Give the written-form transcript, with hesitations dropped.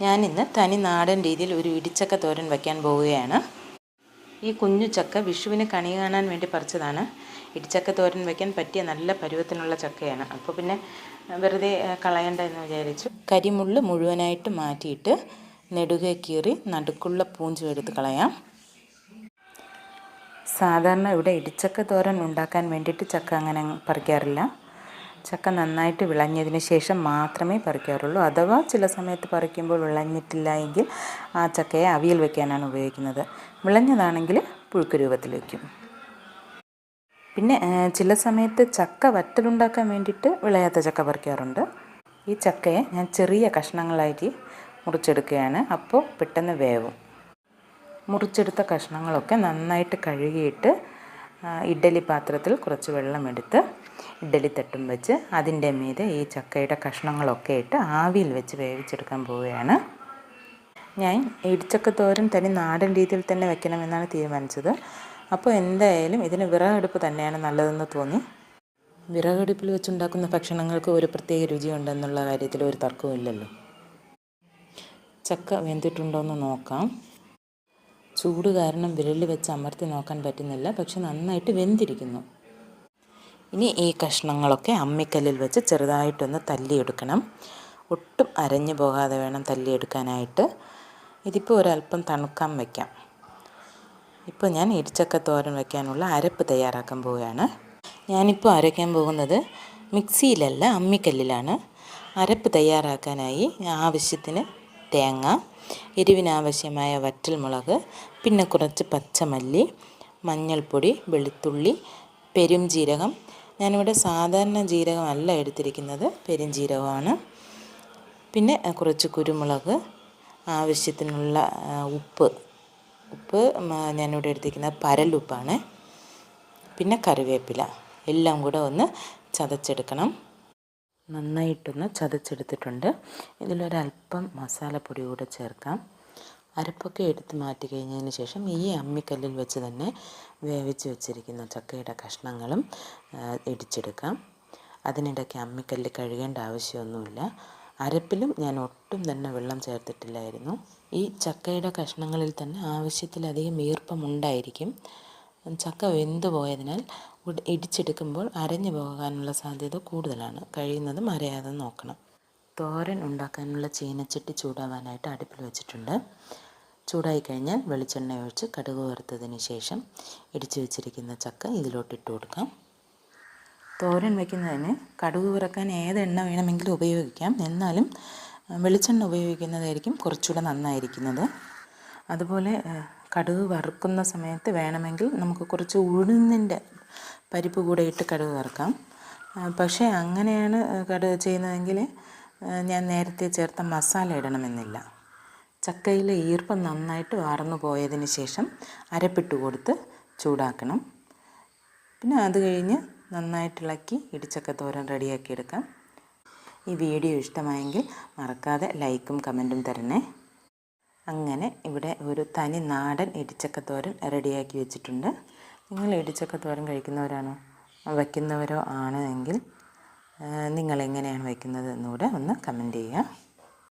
ഞാനിന്ന് തനി നാടൻ രീതിയിൽ ഒരു ഇടിച്ചക്ക തോരൻ വയ്ക്കാൻ പോവുകയാണ്. ഈ കുഞ്ഞു ചക്ക വിഷുവിന് കണി കാണാൻ വേണ്ടി പറിച്ചതാണ്. ഇടിച്ചക്ക തോരൻ വയ്ക്കാൻ പറ്റിയ നല്ല പരുവത്തിനുള്ള ചക്കയാണ്. അപ്പോൾ പിന്നെ വെറുതെ കളയണ്ട എന്ന് വിചാരിച്ചു. കരിമുള്ള് മുഴുവനായിട്ട് മാറ്റിയിട്ട് നെടുകെ കീറി നടുക്കുള്ള പൂഞ്ചും എടുത്ത് കളയാം. സാധാരണ ഇവിടെ ഇടിച്ചക്ക തോരൻ ഉണ്ടാക്കാൻ വേണ്ടിയിട്ട് ചക്ക അങ്ങനെ പറിക്കാറില്ല. ചക്ക നന്നായിട്ട് വിളഞ്ഞതിന് ശേഷം മാത്രമേ പറിക്കാറുള്ളൂ. അഥവാ ചില സമയത്ത് പറിക്കുമ്പോൾ വിളഞ്ഞിട്ടില്ല എങ്കിൽ ആ ചക്കയെ അവിയൽ വയ്ക്കാനാണ് ഉപയോഗിക്കുന്നത്. വിളഞ്ഞതാണെങ്കിൽ പുഴുക്ക് രൂപത്തിൽ വയ്ക്കും. പിന്നെ ചില സമയത്ത് ചക്ക വറ്റലുണ്ടാക്കാൻ വേണ്ടിയിട്ട് വിളയാത്ത ചക്ക പറിക്കാറുണ്ട്. ഈ ചക്കയെ ഞാൻ ചെറിയ കഷ്ണങ്ങളായിട്ട് മുറിച്ചെടുക്കുകയാണ്. അപ്പോൾ പെട്ടെന്ന് വേവും. മുറിച്ചെടുത്ത കഷ്ണങ്ങളൊക്കെ നന്നായിട്ട് കഴുകിയിട്ട് ഇഡ്ഡലി പാത്രത്തിൽ കുറച്ച് വെള്ളമെടുത്ത് ഇഡ്ഡലി തട്ടും വെച്ച് അതിൻ്റെ മീതെ ഈ ചക്കയുടെ കഷ്ണങ്ങളൊക്കെ ഇട്ട് ആവിയിൽ വെച്ച് വേവിച്ചെടുക്കാൻ പോവുകയാണ്. ഞാൻ ഇടിച്ചക്ക തോരൻ തനി നാടൻ രീതിയിൽ തന്നെ വെക്കണമെന്നാണ് തീരുമാനിച്ചത്. അപ്പോൾ എന്തായാലും ഇതിന് വിറകടുപ്പ് തന്നെയാണ് നല്ലതെന്ന് തോന്നി. വിറകടുപ്പിൽ വെച്ചുണ്ടാക്കുന്ന ഭക്ഷണങ്ങൾക്ക് ഒരു പ്രത്യേക രുചിയുണ്ടെന്നുള്ള കാര്യത്തിൽ ഒരു തർക്കവുമില്ലല്ലോ. ചക്ക വെന്തിട്ടുണ്ടോയെന്ന് നോക്കാം. ചൂട് കാരണം വിരലിൽ വെച്ച് അമർത്തി നോക്കാൻ പറ്റുന്നില്ല, പക്ഷെ നന്നായിട്ട് വെന്തിരിക്കുന്നു. ഇനി ഈ കഷ്ണങ്ങളൊക്കെ അമ്മിക്കല്ലിൽ വെച്ച് ചെറുതായിട്ടൊന്ന് തല്ലിയെടുക്കണം. ഒട്ടും അരഞ്ഞു പോകാതെ വേണം തല്ലിയെടുക്കാനായിട്ട്. ഇതിപ്പോൾ ഒരല്പം തണുക്കാൻ വയ്ക്കാം. ഇപ്പോൾ ഞാൻ ഇടിച്ചക്ക തോരൻ വയ്ക്കാനുള്ള അരപ്പ് തയ്യാറാക്കാൻ പോവുകയാണ്. ഞാനിപ്പോൾ അരയ്ക്കാൻ പോകുന്നത് മിക്സിയിലല്ല, അമ്മിക്കല്ലിലാണ്. അരപ്പ് തയ്യാറാക്കാനായി ആവശ്യത്തിന് തേങ്ങ, എരിവിനാവശ്യമായ വറ്റൽമുളക്, പിന്നെ കുറച്ച് പച്ചമല്ലി, മഞ്ഞൾപ്പൊടി, വെളുത്തുള്ളി, പെരുംജീരകം. ഞാനിവിടെ സാധാരണ ജീരകമല്ല എടുത്തിരിക്കുന്നത്, പെരുംജീരകമാണ്. പിന്നെ കുറച്ച് കുരുമുളക്, ആവശ്യത്തിനുള്ള ഉപ്പ് ഞാനിവിടെ എടുത്തിരിക്കുന്നത് പരലുപ്പാണ്. പിന്നെ കറിവേപ്പില എല്ലാം കൂടെ ഒന്ന് ചതച്ചെടുക്കണം. നന്നായിട്ടൊന്ന് ചതച്ചെടുത്തിട്ടുണ്ട്. ഇതിലൊരല്പം മസാലപ്പൊടി കൂടെ ചേർക്കാം. അരപ്പൊക്കെ എടുത്ത് മാറ്റി കഴിഞ്ഞതിന് ശേഷം ഈ അമ്മിക്കല്ലിൽ വെച്ച് തന്നെ വേവിച്ച് വെച്ചിരിക്കുന്ന ചക്കയുടെ കഷ്ണങ്ങളും ഇടിച്ചെടുക്കാം. അതിനിടയ്ക്ക് അമ്മിക്കല്ല് കഴുകേണ്ട ആവശ്യമൊന്നുമില്ല. അരപ്പിലും ഞാൻ ഒട്ടും തന്നെ വെള്ളം ചേർത്തിട്ടില്ലായിരുന്നു. ഈ ചക്കയുടെ കഷ്ണങ്ങളിൽ തന്നെ ആവശ്യത്തിലധികം ഈർപ്പമുണ്ടായിരിക്കും. ചക്ക വെന്ത് പോയതിനാൽ ഇടിച്ചെടുക്കുമ്പോൾ അരഞ്ഞു പോകാനുള്ള സാധ്യത കൂടുതലാണ്. കഴിയുന്നതും അരയാതെ നോക്കണം. തോരൻ ഉണ്ടാക്കാനുള്ള ചീനച്ചട്ടി ചൂടാവാനായിട്ട് അടുപ്പിൽ വെച്ചിട്ടുണ്ട്. ചൂടായി കഴിഞ്ഞാൽ വെളിച്ചെണ്ണ ഒഴിച്ച് കടുക് വറുത്തതിന് ശേഷം ഇടിച്ചു വെച്ചിരിക്കുന്ന ചക്ക ഇതിലോട്ടിട്ട് കൊടുക്കാം. തോരൻ വയ്ക്കുന്നതിന് കടുക് വറുക്കാൻ ഏത് എണ്ണ വേണമെങ്കിലും ഉപയോഗിക്കാം. എന്നാലും വെളിച്ചെണ്ണ ഉപയോഗിക്കുന്നതായിരിക്കും കുറച്ചുകൂടെ നന്നായിരിക്കുന്നത്. അതുപോലെ കടുക് വറുക്കുന്ന സമയത്ത് വേണമെങ്കിൽ നമുക്ക് കുറച്ച് ഉഴുന്നിൻ്റെ പരിപ്പ് കൂടെ ഇട്ട് കടുക് വറുക്കാം. പക്ഷേ അങ്ങനെയാണ് കടുക് ചെയ്യുന്നതെങ്കിൽ ഞാൻ നേരത്തെ ചേർത്ത മസാല ഇടണമെന്നില്ല. ചക്കയിലെ ഈർപ്പം നന്നായിട്ട് വാർന്നു പോയതിന് ശേഷം അരപ്പിട്ട് കൊടുത്ത് ചൂടാക്കണം. പിന്നെ അത് കഴിഞ്ഞ് നന്നായിട്ട് ഇളക്കി ഇടിച്ചക്ക തോരൻ റെഡിയാക്കി എടുക്കാം. ഈ വീഡിയോ ഇഷ്ടമായെങ്കിൽ മറക്കാതെ ലൈക്കും കമൻറ്റും തരണേ. അങ്ങനെ ഇവിടെ ഒരു തനി നാടൻ ഇടിച്ചക്ക തോരൻ റെഡിയാക്കി വെച്ചിട്ടുണ്ട്. നിങ്ങൾ ഇടിച്ചക്ക തോരൻ കഴിക്കുന്നവരാണോ, വയ്ക്കുന്നവരോ ആണ് എങ്കിൽ നിങ്ങളെങ്ങനെയാണ് വയ്ക്കുന്നത് എന്നുകൂടെ ഒന്ന് കമൻറ്റ് ചെയ്യുക.